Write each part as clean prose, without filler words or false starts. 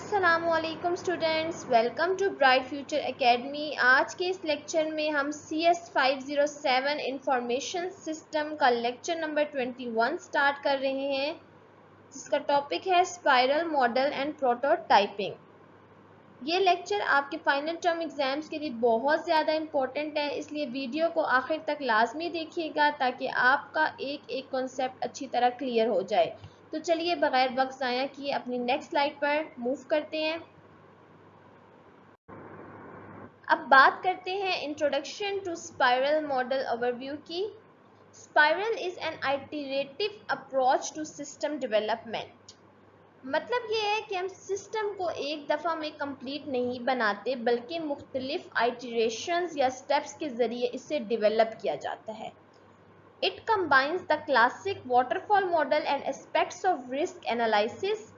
अस्सलामुअलैकुम students, welcome to bright future academy. आज के इस लेक्चर में हम CS 507 इंफॉर्मेशन सिस्टम का लेक्चर नंबर 21 स्टार्ट कर रहे हैं, जिसका टॉपिक है स्पाइरल मॉडल एंड प्रोटोटाइपिंग। ये लेक्चर आपके फाइनल टर्म एग्जाम्स के लिए बहुत ज़्यादा इम्पोर्टेंट है, इसलिए वीडियो को आखिर तक लाजमी देखिएगा ताकि आपका एक एक कॉन्सेप्ट अच्छी तरह क्लियर हो जाए। तो चलिए बगैर वक्त ज़ाया किए अपनी नेक्स्ट स्लाइड पर मूव करते हैं। अब बात करते हैं introduction to spiral model overview की। Spiral is an iterative approach to system development. मतलब ये है कि हम सिस्टम को एक दफ़ा में कंप्लीट नहीं बनाते, बल्कि मुख्तलिफ आइटरेशंस या स्टेप्स के ज़रिए इसे डेवलप किया जाता है। It combines the classic waterfall model and aspects of risk analysis.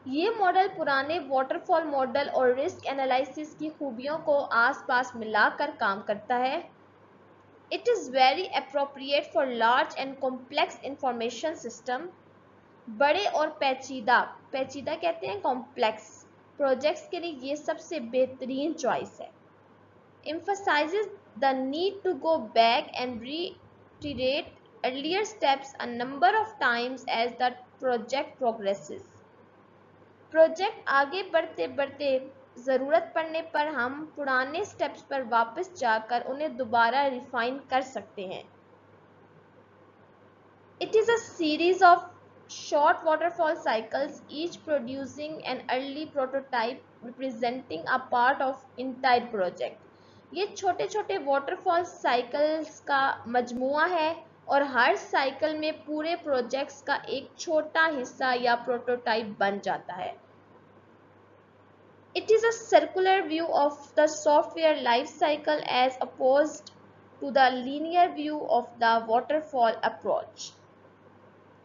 ये मॉडल पुराने वाटरफॉल मॉडल और रिस्क एनालिसिस की खूबियों को आसपास मिलाकर काम करता है। It is very appropriate for large and complex information system. बड़े और पेचीदा कहते हैं कॉम्प्लेक्स प्रोजेक्ट्स के लिए ये सबसे बेहतरीन चॉइस है। Emphasizes the need to go back and reiterate earlier steps a number of times as the project progresses. Project आगे बढ़ते बढ़ते ज़रूरत पड़ने पर हम पुराने स्टेप्स पर वापस जाकर उन्हें दोबारा रिफाइन कर सकते हैं। It is a series of short waterfall cycles, each producing an early prototype representing a part of entire project. ये छोटे छोटे वाटरफॉल साइकिल्स का मजमुआ है और हर साइकिल में पूरे प्रोजेक्ट्स का एक छोटा हिस्सा या प्रोटोटाइप बन जाता है। It is a circular view of the software life cycle as opposed to the linear view of the waterfall approach.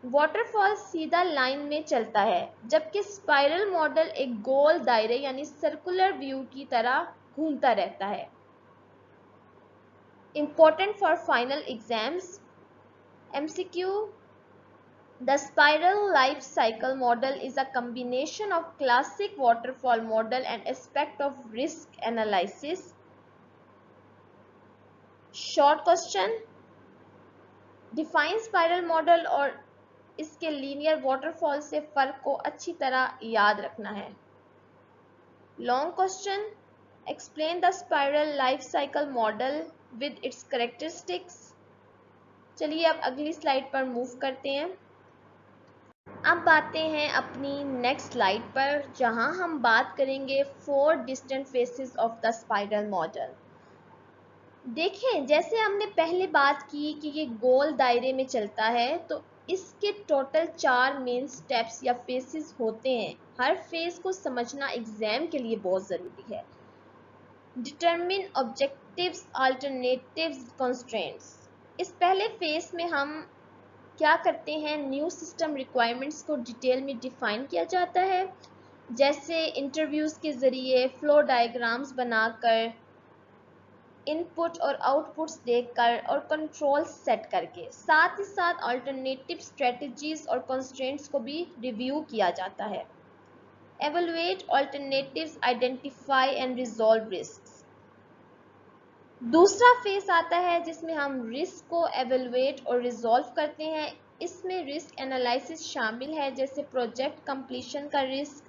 Waterfall सीधा लाइन में चलता है, जबकि स्पाइरल मॉडल एक गोल दायरे यानी सर्कुलर व्यू की तरह घूमता रहता है। Important for final exams. MCQ. The spiral life cycle model is a combination of classic waterfall model and aspect of risk analysis. Short question. Define spiral model और इसके लीनियर वाटरफॉल से फ़र्क को अच्छी तरह याद रखना है। Long question, explain the spiral life cycle model with its characteristics. चलिए अब अगली स्लाइड पर मूव करते हैं। अब आते हैं अपनी नेक्स्ट स्लाइड पर, जहां हम बात करेंगे 4 distant faces of the spiral model. देखें, जैसे हमने पहले बात की कि ये गोल दायरे में चलता है, तो इसके टोटल 4 मेन स्टेप्स या फेसेस होते हैं। हर फेज को समझना एग्जाम के लिए बहुत ज़रूरी है। Determine objectives, alternatives, constraints. इस पहले फेज में हम क्या करते हैं, न्यू सिस्टम रिक्वायरमेंट्स को डिटेल में डिफाइन किया जाता है, जैसे इंटरव्यूज़ के ज़रिए, फ्लो डायग्राम्स बनाकर, इनपुट और आउटपुट्स देखकर और कंट्रोल सेट करके। साथ ही साथ अल्टरनेटिव स्ट्रेटजीज और कंस्ट्रेंट्स को भी रिव्यू किया जाता है। Evaluate alternatives, identify and resolve risks. दूसरा फेज आता है जिसमें हम रिस्क को एवेलुएट और रिजॉल्व करते हैं। इसमें रिस्क एनालिसिस शामिल है, जैसे प्रोजेक्ट कंप्लीशन का रिस्क,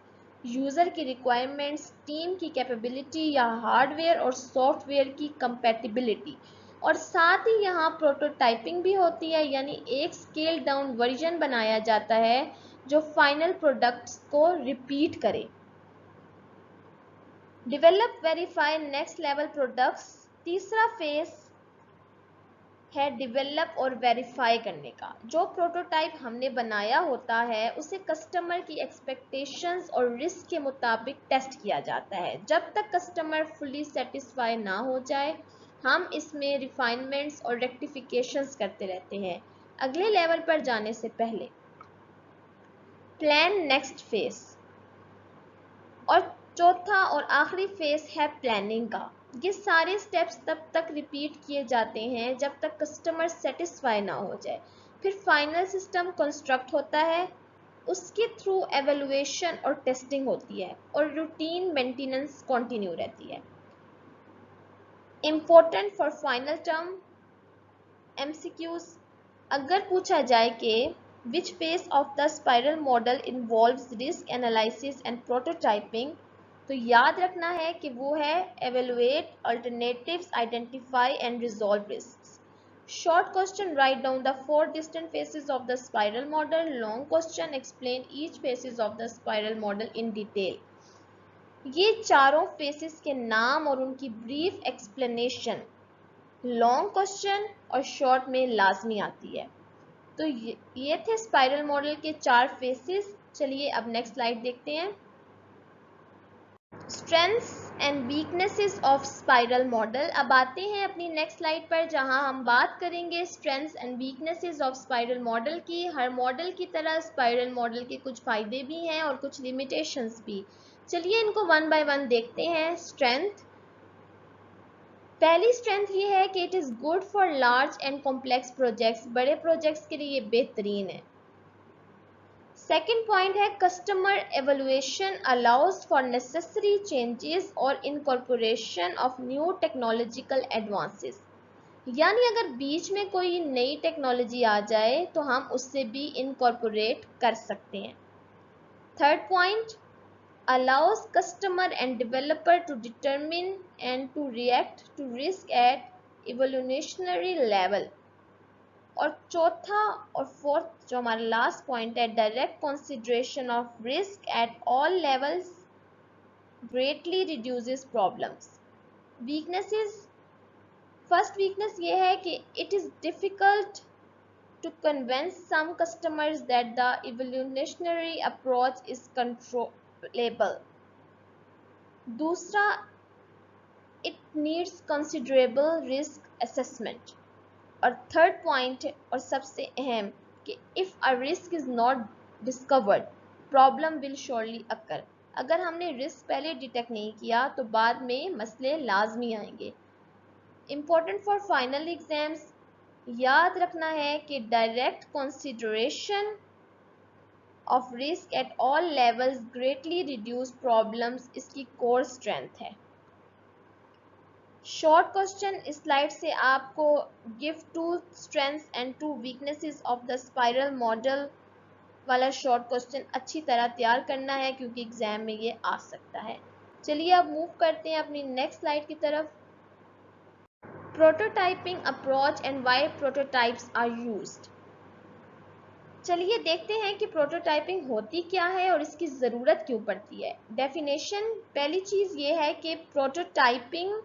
यूज़र की रिक्वायरमेंट्स, टीम की कैपेबिलिटी या हार्डवेयर और सॉफ्टवेयर की कंपैटिबिलिटी। और साथ ही यहाँ प्रोटोटाइपिंग भी होती है, यानी एक स्केल डाउन वर्जन बनाया जाता है जो फाइनल प्रोडक्ट्स को रिपीट करे। Develop, verify, next level products. तीसरा फेज है डेवलप और वेरीफाई करने का। जो प्रोटोटाइप हमने बनाया होता है उसे कस्टमर की एक्सपेक्टेशंस और रिस्क के मुताबिक टेस्ट किया जाता है। जब तक कस्टमर फुली सेटिस्फाई ना हो जाए, हम इसमें रिफाइनमेंट्स और रेक्टिफिकेशंस करते रहते हैं अगले लेवल पर जाने से पहले। Plan next phase. और चौथा और आखिरी फेज है प्लानिंग का। ये सारे स्टेप्स तब तक रिपीट किए जाते हैं जब तक कस्टमर सेटिस्फाई ना हो जाए। फिर फाइनल सिस्टम कंस्ट्रक्ट होता है। उसके थ्रू एवेलुएशन और टेस्टिंग होती है और रूटीन मेंटेनेंस कंटिन्यू रहती है। Important for final term MCQs, अगर पूछा जाए कि which phase of the spiral model involves risk analysis and prototyping, तो याद रखना है कि वो है evaluate alternatives, identify and resolve risks. Short question, write down the 4 distinct phases of the spiral model. Long question, explain each phases of the spiral model in detail. ये चारों phases के नाम और उनकी brief explanation लॉन्ग क्वेश्चन और short में लाजमी आती है। तो ये थे स्पाइरल मॉडल के 4 फेसेस। चलिए अब नेक्स्ट स्लाइड देखते हैं। Strengths and weaknesses of spiral model. अब आते हैं अपनी नेक्स्ट स्लाइड पर, जहां हम बात करेंगे strengths and weaknesses of spiral model की। हर मॉडल की तरह स्पाइरल मॉडल के कुछ फायदे भी हैं और कुछ लिमिटेशंस भी। चलिए इनको वन बाय वन देखते हैं। स्ट्रेंथ, पहली स्ट्रेंथ ये है कि it is good for large and complex projects, बड़े प्रोजेक्ट्स के लिए ये बेहतरीन है। सेकेंड पॉइंट है customer evaluation allows for necessary changes और incorporation of new technological advances, यानी अगर बीच में कोई नई टेक्नोलॉजी आ जाए तो हम उससे भी इनकॉर्पोरेट कर सकते हैं। Third point, allows customer and developer to determine and to react to risk at evolutionary level। और चौथा और फोर्थ जो हमारा लास्ट पॉइंट है, direct consideration of risk at all levels greatly reduces problems। weaknesses, first weakness ये है कि it is difficult to convince some customers that the evolutionary approach is controllable। दूसरा, it needs considerable risk assessment। और third point और सबसे अहम कि if a risk is not discovered, problem will surely occur। अगर हमने रिस्क पहले detect नहीं किया तो बाद में मसले लाजमी आएंगे। इम्पोर्टेंट फॉर फाइनल एग्जाम्स, याद रखना है कि direct consideration of risk at all levels greatly reduce problems इसकी कोर स्ट्रेंथ है। शॉर्ट क्वेश्चन, इस स्लाइड से आपको give 2 strengths and 2 weaknesses of the spiral model वाला शॉर्ट क्वेश्चन अच्छी तरह तैयार करना है क्योंकि एग्जाम में ये आ सकता है। चलिए अब मूव करते हैं अपनी नेक्स्ट स्लाइड की तरफ। Prototyping approach and why prototypes are used. चलिए देखते हैं कि प्रोटोटाइपिंग होती क्या है और इसकी ज़रूरत क्यों पड़ती है। डेफिनेशन, पहली चीज़ ये है कि prototyping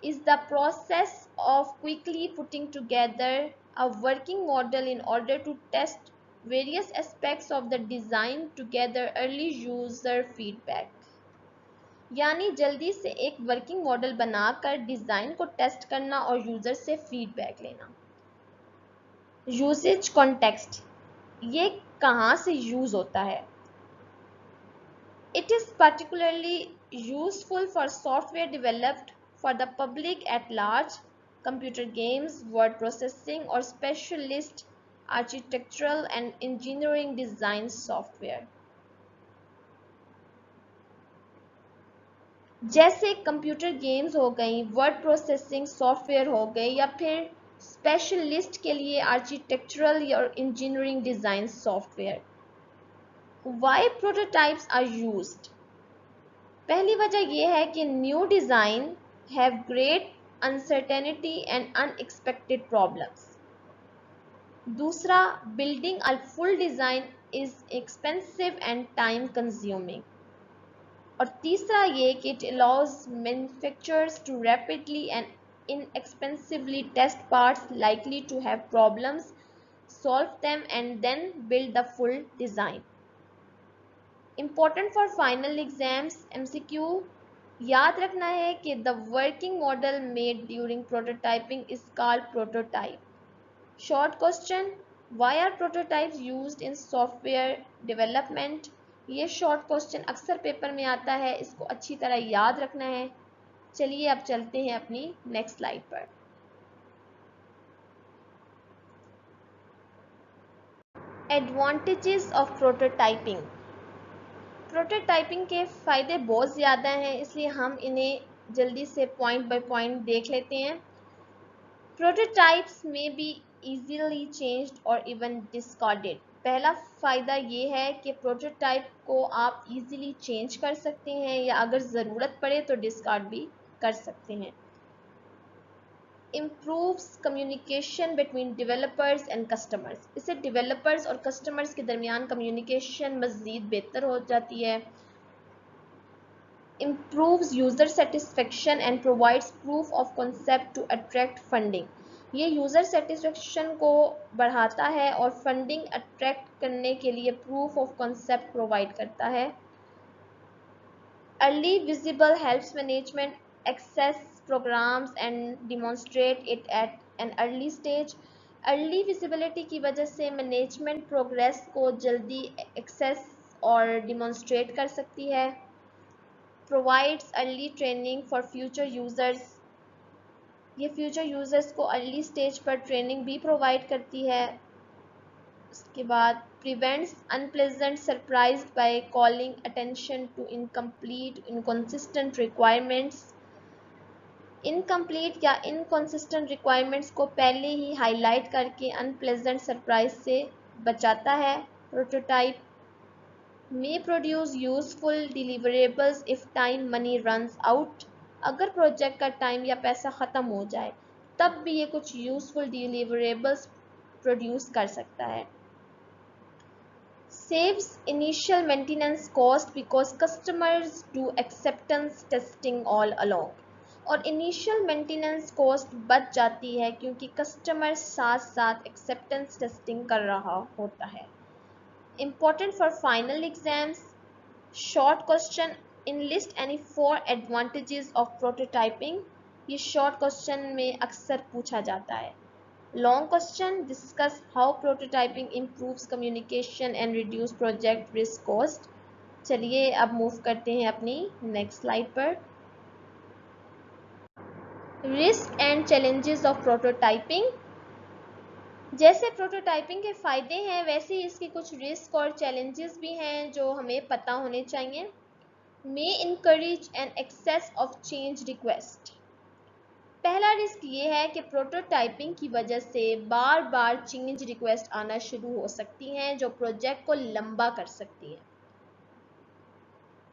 is the process of quickly putting together a working model in order to test various aspects of the design to gather early user feedback। यानी जल्दी से एक वर्किंग मॉडल बनाकर डिज़ाइन को टेस्ट करना और यूज़र से फीडबैक लेना। यूसेज कॉन्टेक्स्ट, ये कहाँ से यूज़ होता है। It is particularly useful for software developed for the public at large, computer games, word processing or specialist architectural and engineering design software। जैसे कंप्यूटर गेम्स हो गई, वर्ड प्रोसेसिंग सॉफ्टवेयर हो गए या फिर स्पेशलिस्ट के लिए आर्किटेक्चरल और engineering design software. Why prototypes are used? पहली वजह यह है कि new design have great uncertainty and unexpected problems. दूसरा, building a full design is expensive and time consuming. और तीसरा ये कि it allows manufacturers to rapidly and inexpensively test parts likely to have problems, solve them and then build the full design। Important for final exams MCQ, याद रखना है कि the working model made during prototyping is called prototype। Short question, why are prototypes used in software development? ये short question अक्सर paper में आता है, इसको अच्छी तरह याद रखना है। चलिए अब चलते हैं अपनी नेक्स्ट स्लाइड पर। Advantages of prototyping. प्रोटोटाइपिंग के फ़ायदे बहुत ज़्यादा हैं, इसलिए हम इन्हें जल्दी से पॉइंट बाय पॉइंट देख लेते हैं। Prototypes may be easily changed और इवन डिस्कार्डेड। पहला फ़ायदा ये है कि प्रोटोटाइप को आप इजीली चेंज कर सकते हैं या अगर ज़रूरत पड़े तो डिस्कार्ड भी कर सकते हैं। improves communication between developers and customers। इससे developers और customers के दरमियान communication मज़ीद बेहतर हो जाती है। improves user satisfaction and provides proof of concept to attract funding। ये यूज़र सेटिस्फेक्शन को बढ़ाता है और फंडिंग अट्रैक्ट करने के लिए प्रूफ ऑफ कॉन्सेप्ट प्रोवाइड करता है। Early visible helps management access programs and demonstrate it at an early stage। Early visibility की वजह से मैनेजमेंट प्रोग्रेस को जल्दी एक्सेस और डिमॉन्स्ट्रेट कर सकती है। Provides early training for future users. ये फ्यूचर यूज़र्स को अर्ली स्टेज पर ट्रेनिंग भी प्रोवाइड करती है। उसके बाद prevents unpleasant surprise by calling attention to incomplete inconsistent requirements। Incomplete या इनकॉन्सिस्टेंट रिक्वायरमेंट्स को पहले ही हाईलाइट करके अनप्लेजेंट सरप्राइज से बचाता है। Prototype may produce useful deliverables if time money runs out। अगर प्रोजेक्ट का टाइम या पैसा ख़त्म हो जाए तब भी ये कुछ यूजफुल डिलीवरेबल्स प्रोड्यूस कर सकता है। saves initial maintenance cost because customers do acceptance testing all along। और इनिशियल मेंटेनेंस कॉस्ट बच जाती है क्योंकि कस्टमर साथ साथ एक्सेप्टेंस टेस्टिंग कर रहा होता है। Important for final exams. Short question enlist any 4 advantages of prototyping. ये शॉर्ट क्वेश्चन में अक्सर पूछा जाता है। Long question discuss how prototyping improves communication and reduce project risk cost. चलिए अब मूव करते हैं अपनी नेक्स्ट स्लाइड पर। Risk and challenges of prototyping. जैसे प्रोटोटाइपिंग के फ़ायदे हैं वैसे ही इसके कुछ रिस्क और चैलेंजेस भी हैं जो हमें पता होने चाहिए। May encourage an excess of change request. पहला रिस्क ये है कि प्रोटोटाइपिंग की वजह से बार बार चेंज रिक्वेस्ट आना शुरू हो सकती हैं जो प्रोजेक्ट को लंबा कर सकती है।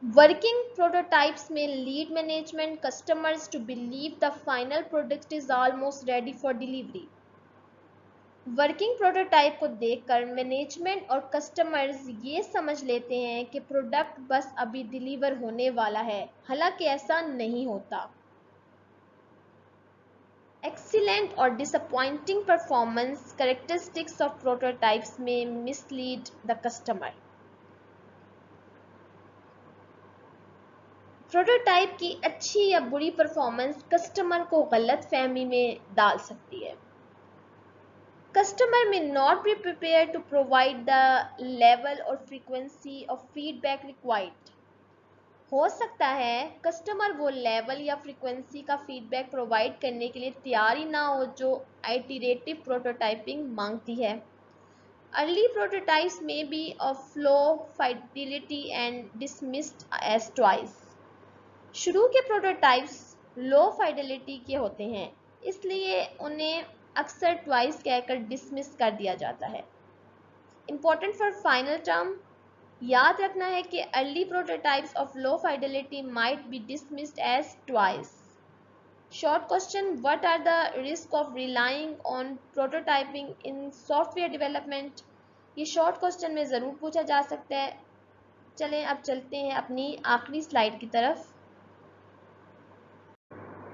वर्किंग प्रोटोटाइप्स में lead management customers to believe the final product is almost ready for delivery. Working prototype को देखकर मैनेजमेंट और कस्टमर्स ये समझ लेते हैं कि प्रोडक्ट बस अभी डिलीवर होने वाला है, हालांकि ऐसा नहीं होता। एक्सीलेंट और disappointing performance characteristics of prototypes में मिसलीड द कस्टमर। प्रोटोटाइप की अच्छी या बुरी परफॉर्मेंस कस्टमर को गलत फहमी में डाल सकती है। Customer may not be prepare to provide the level और फ्रीक्वेंसी ऑफ फीडबैक रिक्वायर्ड। हो सकता है कस्टमर वो लेवल या फ्रीक्वेंसी का फीडबैक प्रोवाइड करने के लिए तैयार ही ना हो जो आइटरेटिव प्रोटोटाइपिंग मांगती है। Early prototypes may be of low fidelity and dismissed as twice. शुरू के प्रोटोटाइप्स लो फाइडिलिटी के होते हैं, इसलिए उन्हें अक्सर ट्वाइस कहकर डिसमिस कर दिया जाता है। Important for final term. याद रखना है कि early prototypes of low fidelity might be dismissed as twice. Short question, what are the risk of relying on prototyping in software development. ये शॉर्ट क्वेश्चन में ज़रूर पूछा जा सकता है। चलें अब चलते हैं अपनी आखिरी स्लाइड की तरफ।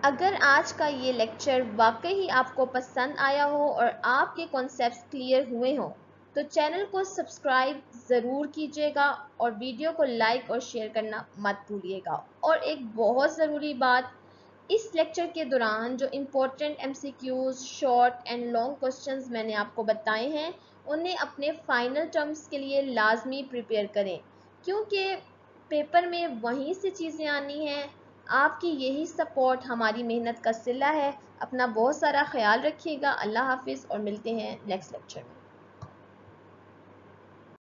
अगर आज का ये लेक्चर वाकई ही आपको पसंद आया हो और आपके कॉन्सेप्ट्स क्लियर हुए हों तो चैनल को सब्सक्राइब ज़रूर कीजिएगा और वीडियो को लाइक और शेयर करना मत भूलिएगा। और एक बहुत ज़रूरी बात, इस लेक्चर के दौरान जो important MCQs, short and long questions मैंने आपको बताए हैं उन्हें अपने फाइनल टर्म्स के लिए लाजमी प्रिपेयर करें क्योंकि पेपर में वहीं से चीज़ें आनी हैं। आपकी यही सपोर्ट हमारी मेहनत का सिला है। अपना बहुत सारा ख्याल रखिएगा। अल्लाह हाफिज़ और मिलते हैं नेक्स्ट लेक्चर में।